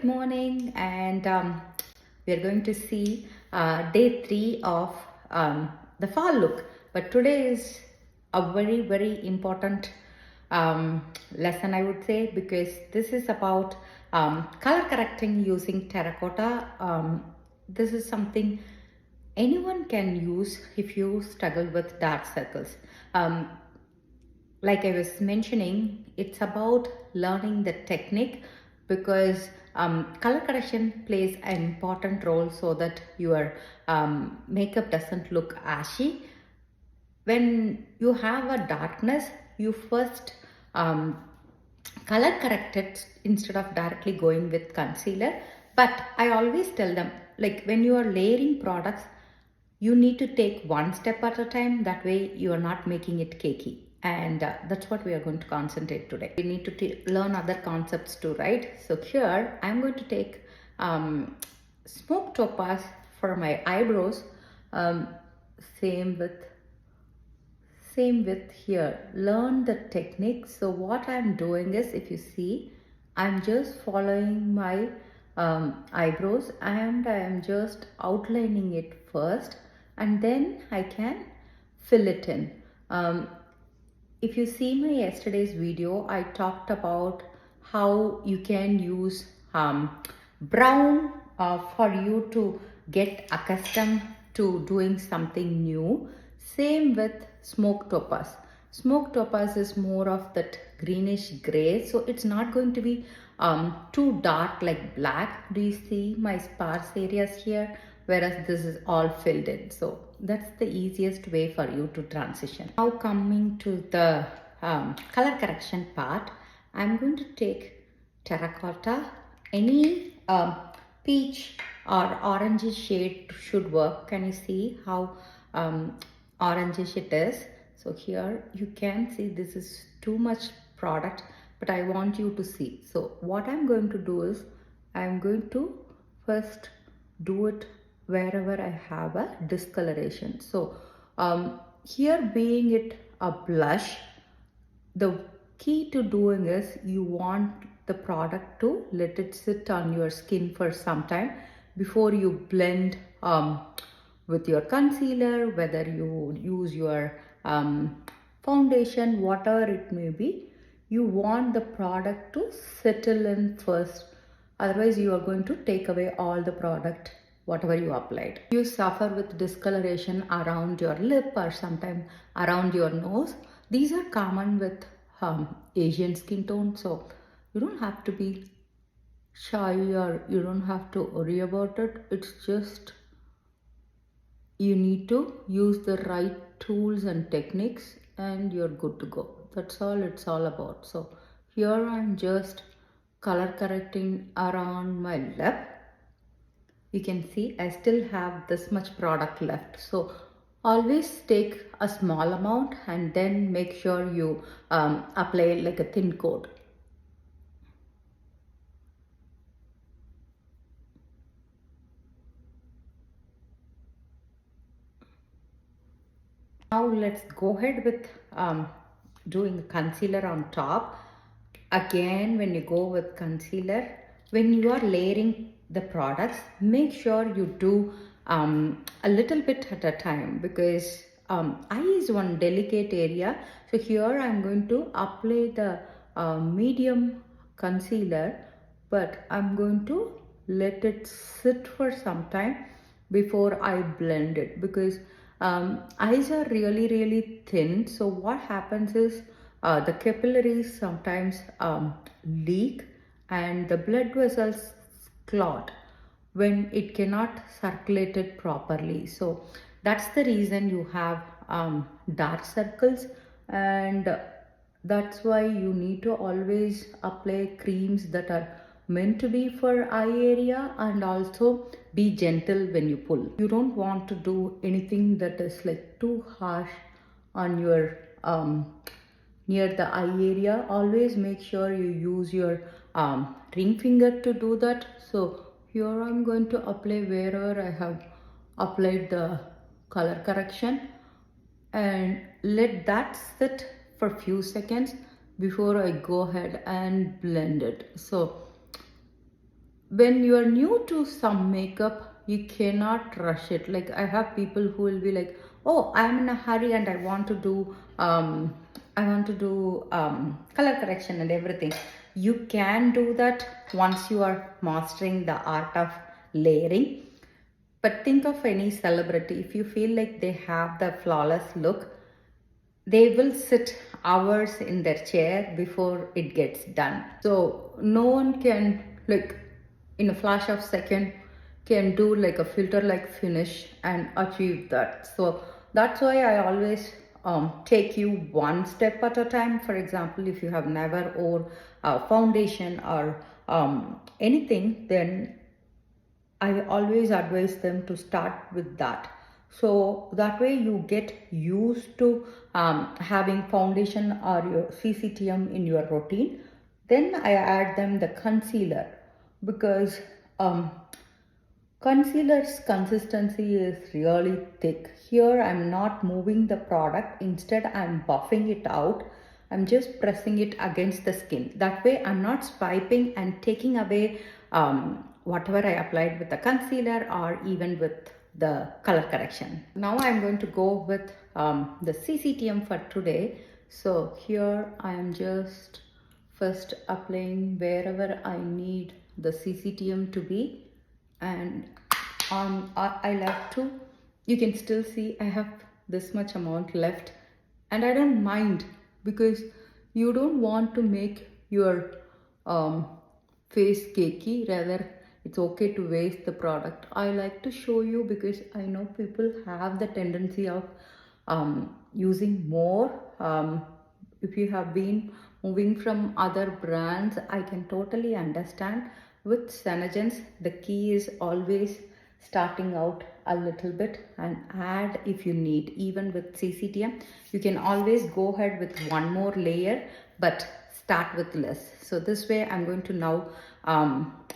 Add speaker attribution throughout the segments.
Speaker 1: good morning, and we are going to see day 3 of the fall look. But today is a very important lesson, I would say, because this is about color correcting using terracotta. This is something anyone can use if you struggle with dark circles. Like I was mentioning, it's about learning the technique, because color correction plays an important role so that your makeup doesn't look ashy. When you have a darkness, you first um, color correct it instead of directly going with concealer. But I always tell them, like, when you are layering products, you need to take one step at a time. That way you are not making it cakey, and that's what we are going to concentrate today. We need to learn other concepts too, right? So here I'm going to take smoke topaz for my eyebrows. um, same with here, learn the technique. So what I'm doing is, if you see, I'm just following my eyebrows, and I am just outlining it first, and then I can fill it in. If you see my yesterday's video, I talked about how you can use brown for you to get accustomed to doing something new. Same with smoke topaz. Smoke topaz is more of that greenish gray, so it's not going to be too dark like black. Do you see my sparse areas here? Whereas this is all filled in. So that's the easiest way for you to transition. Now coming to the color correction part, I'm going to take terracotta. Any peach or orangey shade should work. Can you see how orangish it is? So here you can see this is too much product, but I want you to see. So what I'm going to do is, I'm going to first do it wherever I have a discoloration. So here, being it a blush, the key to doing is, you want the product to let it sit on your skin for some time before you blend with your concealer, whether you use your foundation, whatever it may be. You want the product to settle in first, otherwise you are going to take away all the product whatever you applied. You suffer with discoloration around your lip or sometimes around your nose. These are common with Asian skin tone, so you don't have to be shy, or you don't have to worry about it. It's just, you need to use the right tools and techniques and you're good to go. That's all it's all about. So here I'm just color correcting around my lip. You can see I still have this much product left. So always take a small amount and then make sure you apply like a thin coat. Now let's go ahead with doing the concealer on top. Again, when you go with concealer, when you are layering the products, make sure you do a little bit at a time, because eye is one delicate area. So here I'm going to apply the medium concealer, but I'm going to let it sit for some time before I blend it, because eyes are really thin. So what happens is, the capillaries sometimes leak and the blood vessels clot when it cannot circulate it properly. So that's the reason you have dark circles, and that's why you need to always apply creams that are meant to be for eye area, and also be gentle when you pull. You don't want to do anything that is like too harsh on your near the eye area. Always make sure you use your ring finger to do that. So here I'm going to apply wherever I have applied the color correction, and let that sit for few seconds before I go ahead and blend it. So when you are new to some makeup, you cannot rush it. Like I have people who will be like, oh, I'm in a hurry and I want to do color correction and everything. You can do that once you are mastering the art of layering. But think of any celebrity, if you feel like they have the flawless look, they will sit hours in their chair before it gets done. So no one can, like, in a flash of second, can do like a filter like finish and achieve that. So that's why I always take you one step at a time. For example, if you have never wore foundation or anything, then I always advise them to start with that. So that way you get used to having foundation or your CCTM in your routine. Then I add them the concealer, because um, concealer's consistency is really thick. Here I'm not moving the product, instead I'm buffing it out. I'm just pressing it against the skin. That way I'm not swiping and taking away whatever I applied with the concealer or even with the color correction. Now I'm going to go with the CCTM for today. So here I am just first applying wherever I need the CCTM to be, and I like to, you can still see I have this much amount left, and I don't mind, because you don't want to make your um, face cakey. Rather, it's okay to waste the product. I like to show you because I know people have the tendency of using more. If you have been moving from other brands, I can totally understand. With Senegens, the key is always starting out a little bit and add if you need. Even with CCTM, you can always go ahead with one more layer, but start with less. So this way I'm going to now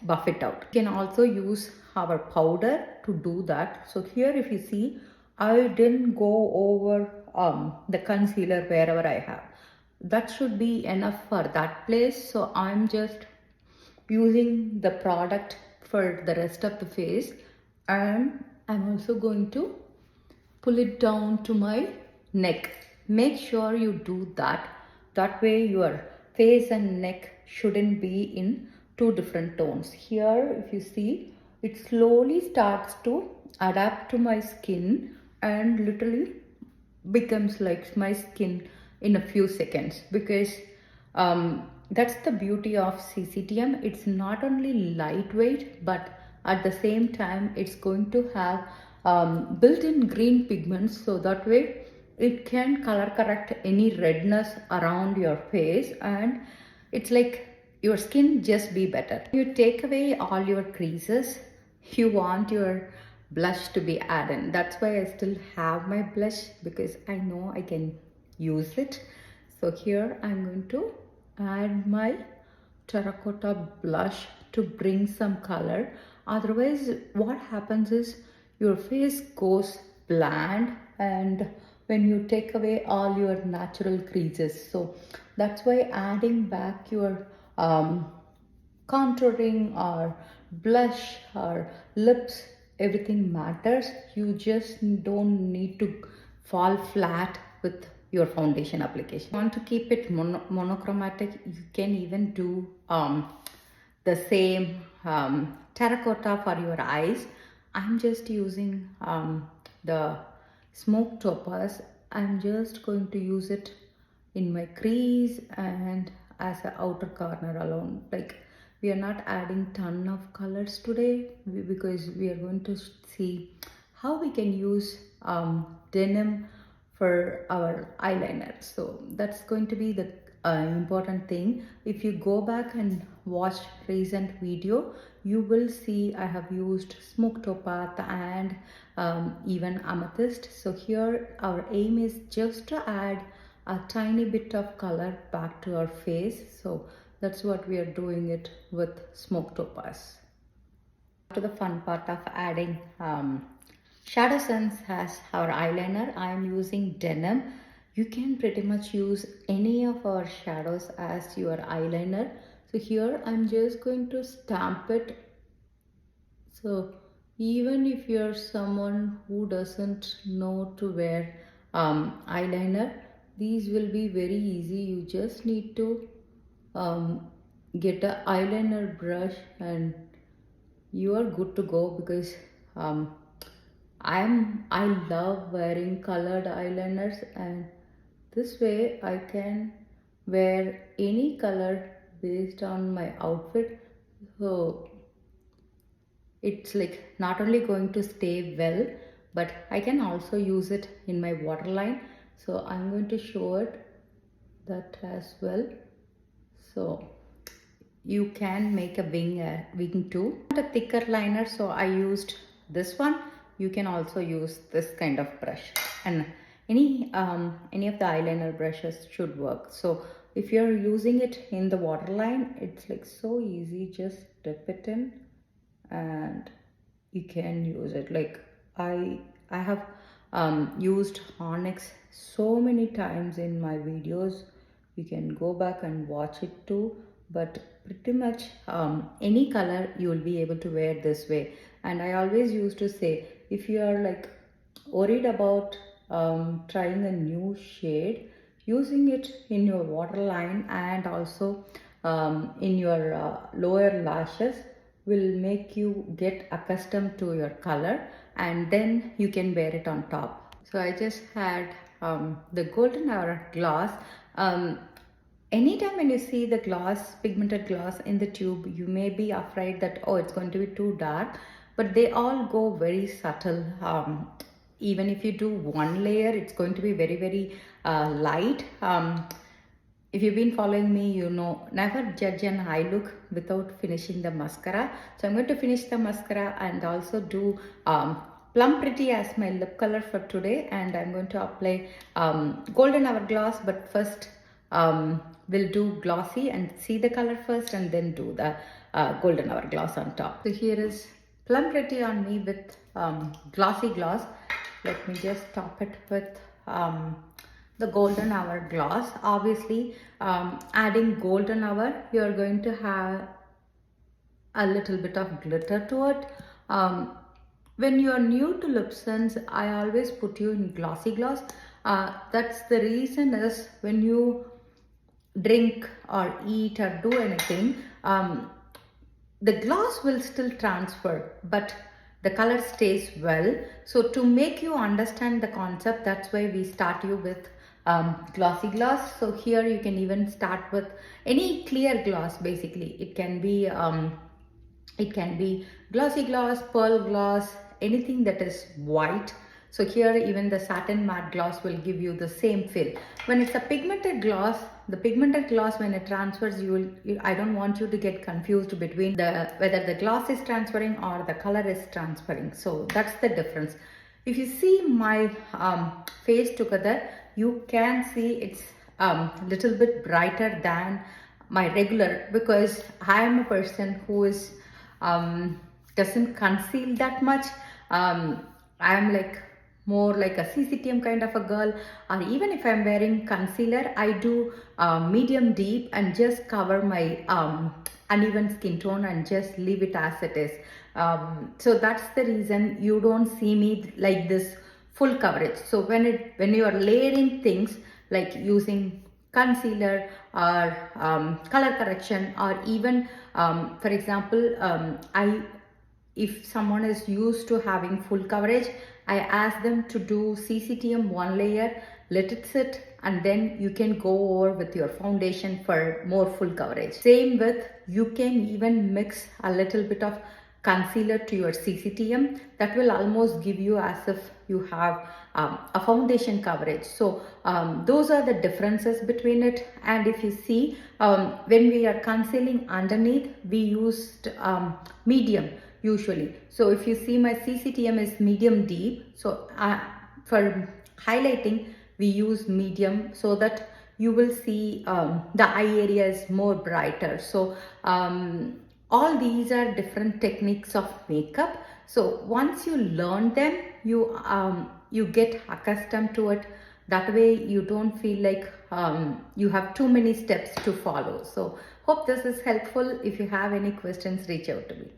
Speaker 1: buff it out. You can also use our powder to do that. So here if you see, I didn't go over the concealer wherever I have. That should be enough for that place. So I'm just using the product for the rest of the face, and I'm also going to pull it down to my neck. Make sure you do that. That way your face and neck shouldn't be in two different tones. Here if you see, it slowly starts to adapt to my skin and literally becomes like my skin in a few seconds, because that's the beauty of CCTM. It's not only lightweight, but at the same time it's going to have built-in green pigments, so that way it can color correct any redness around your face, and it's like your skin just be better. You take away all your creases, you want your blush to be added. That's why I still have my blush, because I know I can use it. So here I'm going to add my terracotta blush to bring some color. Otherwise what happens is your face goes bland, and when you take away all your natural creases. So that's why adding back your contouring or blush or lips, everything matters. You just don't need to fall flat with your foundation application. Want to keep it monochromatic, you can even do the same terracotta for your eyes. I'm just using the smoke topaz. I'm just going to use it in my crease and as an outer corner alone. Like, we are not adding ton of colors today, because we are going to see how we can use denim for our eyeliner. So that's going to be the important thing. If you go back and watch recent video, you will see I have used smoke topaz and even amethyst. So here our aim is just to add a tiny bit of color back to our face. So that's what we are doing it with smoke topaz. To the fun part of adding Shadow Sense has our eyeliner. I am using denim. You can pretty much use any of our shadows as your eyeliner. So here I'm just going to stamp it So even if you're someone who doesn't know to wear eyeliner, these will be very easy. You just need to um, get a eyeliner brush and you are good to go, because um, I love wearing colored eyeliners, and this way I can wear any color based on my outfit. So it's like not only going to stay well, but I can also use it in my waterline. So I'm going to show it that as well. So you can make a wing too. A thicker liner, so I used this one. You can also use this kind of brush, and any of the eyeliner brushes should work. So if you're using it in the waterline, it's like so easy. Just dip it in and you can use it. Like I have used Onyx so many times in my videos. You can go back and watch it too, but pretty much any color you will be able to wear this way. And I always used to say, if you are like worried about trying a new shade, using it in your waterline and also in your lower lashes will make you get accustomed to your color, and then you can wear it on top. So I just had the golden hour gloss. Anytime when you see the gloss, pigmented gloss in the tube, you may be afraid that, oh, it's going to be too dark, but they all go very subtle. Even if you do one layer, it's going to be very, very light. If you've been following me, you know, never judge an eye look without finishing the mascara. So I'm going to finish the mascara and also do Plum Pretty as my lip color for today. And I'm going to apply Golden Hour Gloss, but first we'll do Glossy and see the color first, and then do the Golden Hour Gloss on top. So here is Plum Pretty on me with Glossy Gloss. Let me just top it with the golden hour gloss. Obviously adding golden hour, you're going to have a little bit of glitter to it. When you're new to LipSense, I always put you in glossy gloss. That's the reason is when you drink or eat or do anything, the gloss will still transfer, but the color stays well. So to make you understand the concept, that's why we start you with glossy gloss. So here you can even start with any clear gloss. Basically it can be glossy gloss, pearl gloss, anything that is white. So here even the satin matte gloss will give you the same feel. When it's a pigmented gloss, the pigmented gloss, when it transfers, I don't want you to get confused between whether the gloss is transferring or the color is transferring. So that's the difference. If you see my face together, you can see it's little bit brighter than my regular, because I am a person who is doesn't conceal that much. I am like more like a CCTM kind of a girl, or even if I'm wearing concealer, I do medium deep and just cover my uneven skin tone and just leave it as it is. So that's the reason you don't see me like this full coverage. So when you are layering things like using concealer or color correction, or even for example, if someone is used to having full coverage, I ask them to do CCTM one layer, let it sit, and then you can go over with your foundation for more full coverage. Same with, you can even mix a little bit of concealer to your CCTM. That will almost give you as if you have a foundation coverage. So those are the differences between it. And if you see, when we are concealing underneath, we used medium usually. So if you see, my CCTM is medium deep. So for highlighting, we use medium, so that you will see the eye area is more brighter. So all these are different techniques of makeup. So once you learn them, you get accustomed to it. That way you don't feel like you have too many steps to follow. So hope this is helpful. If you have any questions, reach out to me.